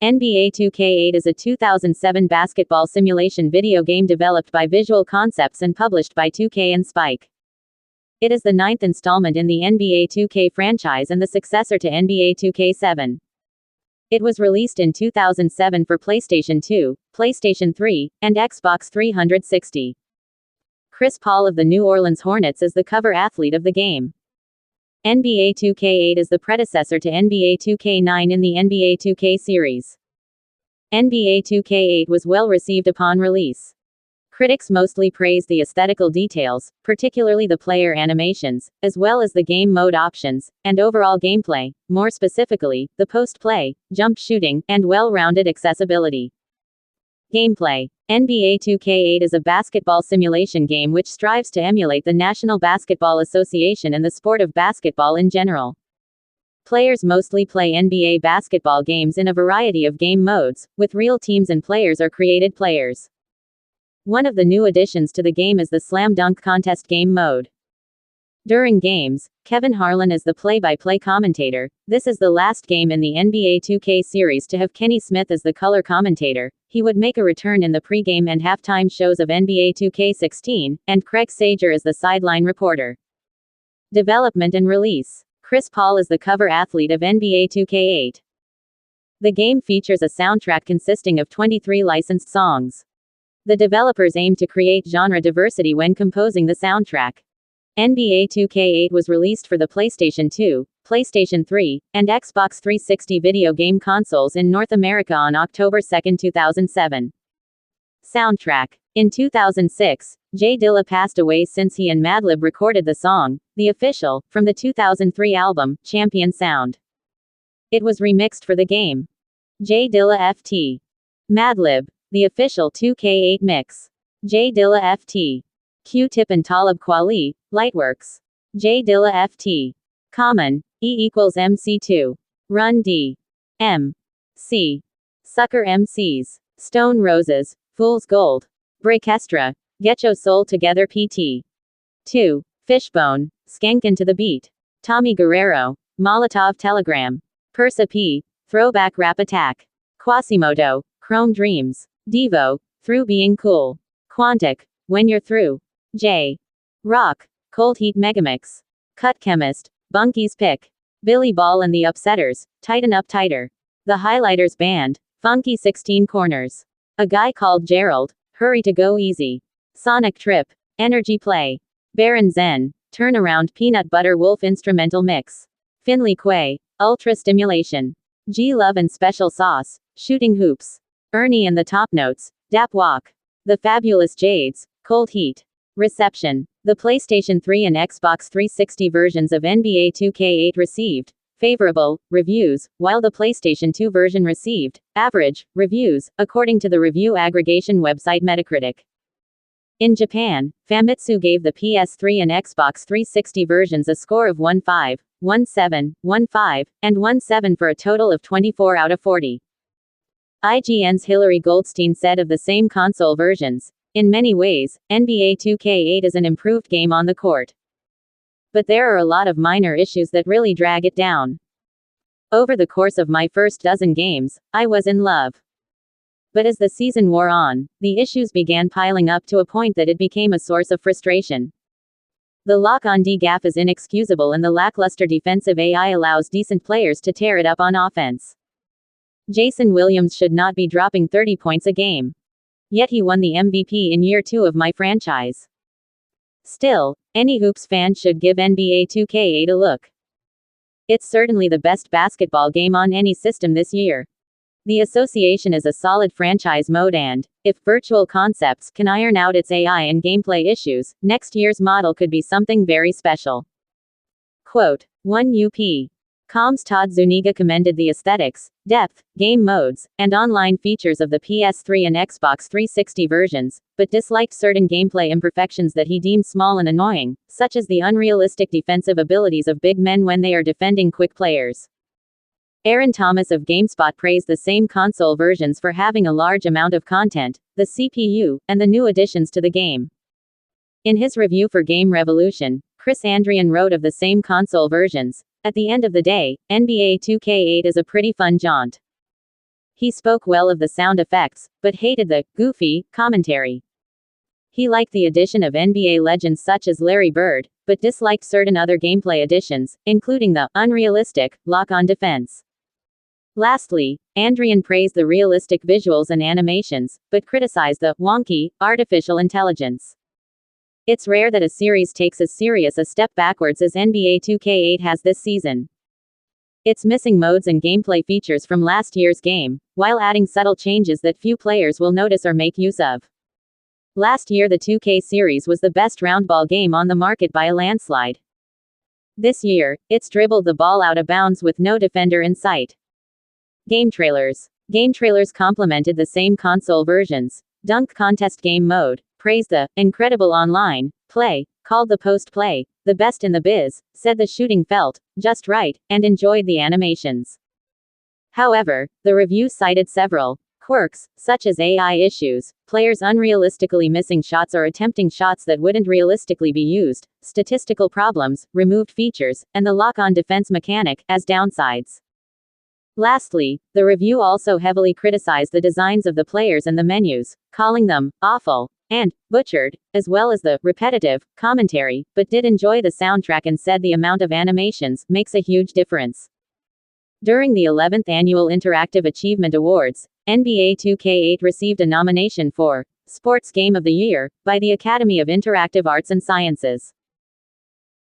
NBA 2K8 is a 2007 basketball simulation video game developed by Visual Concepts and published by 2K and Spike. It is the ninth installment in the NBA 2K franchise and the successor to NBA 2K7. It was released in 2007 for PlayStation 2, PlayStation 3, and Xbox 360. Chris Paul of the New Orleans Hornets is the cover athlete of the game. NBA 2K8 is the predecessor to NBA 2K9 in the NBA 2K series. NBA 2K8 was well received upon release. Critics mostly praised the aesthetical details, particularly the player animations, as well as the game mode options, and overall gameplay, more specifically, the post-play, jump shooting, and well-rounded accessibility. Gameplay. NBA 2K8 is a basketball simulation game which strives to emulate the National Basketball Association and the sport of basketball in general. Players mostly play NBA basketball games in a variety of game modes, with real teams and players or created players. One of the new additions to the game is the Slam Dunk Contest game mode. During games, Kevin Harlan is the play-by-play commentator. This is the last game in the NBA 2K series to have Kenny Smith as the color commentator. He would make a return in the pregame and halftime shows of NBA 2K16, and Craig Sager is the sideline reporter. Development and release. Chris Paul is the cover athlete of NBA 2K8. The game features a soundtrack consisting of 23 licensed songs. The developers aim to create genre diversity when composing the soundtrack. NBA 2K8 was released for the PlayStation 2, PlayStation 3, and Xbox 360 video game consoles in North America on October 2, 2007. Soundtrack. In 2006, Jay Dilla passed away since he and Madlib recorded the song, The Official, from the 2003 album, Champion Sound. It was remixed for the game. Jay Dilla Ft. Madlib. The Official 2K8 Mix. Jay Dilla Ft. Q-Tip and Talib Kweli, Lightworks. J Dilla Ft. Common, E = MC2. Run D. M. C. Sucker MCs. Stone Roses, Fool's Gold. Breakestra, Getcho Soul Together PT. 2. Fishbone, Skank Into the Beat. Tommy Guerrero, Molotov Telegram. Persa P. Throwback Rap Attack. Quasimodo, Chrome Dreams. Devo, Through Being Cool. Quantic, When You're Through. J. Rock, Cold Heat Megamix. Cut Chemist, Bunky's Pick. Billy Ball and the Upsetters, Tighten Up Tighter. The Highlighters Band, Funky 16 Corners. A Guy Called Gerald, Hurry to Go Easy. Sonic Trip, Energy Play. Baron Zen, Turnaround Peanut Butter Wolf Instrumental Mix. Finley Quay, Ultra Stimulation. G Love and Special Sauce, Shooting Hoops. Ernie and the Top Notes, Dap Walk. The Fabulous Jades, Cold Heat. Reception. The PlayStation 3 and Xbox 360 versions of NBA 2K8 received favorable reviews, while the PlayStation 2 version received average reviews, according to the review aggregation website Metacritic. In Japan, Famitsu gave the PS3 and Xbox 360 versions a score of 1.5, 1.7, 1.5, and 1.7 for a total of 24 out of 40. IGN's Hillary Goldstein said of the same console versions, "In many ways, NBA 2K8 is an improved game on the court. But there are a lot of minor issues that really drag it down. Over the course of my first dozen games, I was in love. But as the season wore on, the issues began piling up to a point that it became a source of frustration. The lock-on DGAF is inexcusable and the lackluster defensive AI allows decent players to tear it up on offense. Jason Williams should not be dropping 30 points a game. Yet he won the MVP in year 2 of my franchise. Still, any Hoops fan should give NBA 2K8 a look. It's certainly the best basketball game on any system this year. The association is a solid franchise mode and, if Virtual Concepts can iron out its AI and gameplay issues, next year's model could be something very special." Quote, 1UP. Com's Todd Zuniga commended the aesthetics, depth, game modes, and online features of the PS3 and Xbox 360 versions, but disliked certain gameplay imperfections that he deemed small and annoying, such as the unrealistic defensive abilities of big men when they are defending quick players. Aaron Thomas of GameSpot praised the same console versions for having a large amount of content, the CPU, and the new additions to the game. In his review for Game Revolution, Chris Andrian wrote of the same console versions, "At the end of the day, NBA 2K8 is a pretty fun jaunt." He spoke well of the sound effects, but hated the goofy commentary. He liked the addition of NBA legends such as Larry Bird, but disliked certain other gameplay additions, including the unrealistic lock-on defense. Lastly, Andrian praised the realistic visuals and animations, but criticized the wonky artificial intelligence. It's rare that a series takes as serious a step backwards as NBA 2K8 has this season. It's missing modes and gameplay features from last year's game, while adding subtle changes that few players will notice or make use of. Last year the 2K series was the best roundball game on the market by a landslide. This year, it's dribbled the ball out of bounds with no defender in sight. Game trailers. Game trailers complemented the same console versions. Dunk Contest Game Mode praised the incredible online play, called the post-play the best in the biz, said the shooting felt just right, and enjoyed the animations. However, the review cited several quirks, such as AI issues, players unrealistically missing shots or attempting shots that wouldn't realistically be used, statistical problems, removed features, and the lock-on defense mechanic, as downsides. Lastly, the review also heavily criticized the designs of the players and the menus, calling them awful and butchered, as well as the repetitive commentary, but did enjoy the soundtrack and said the amount of animations makes a huge difference. During the 11th Annual Interactive Achievement Awards, NBA 2K8 received a nomination for Sports Game of the Year by the Academy of Interactive Arts and Sciences.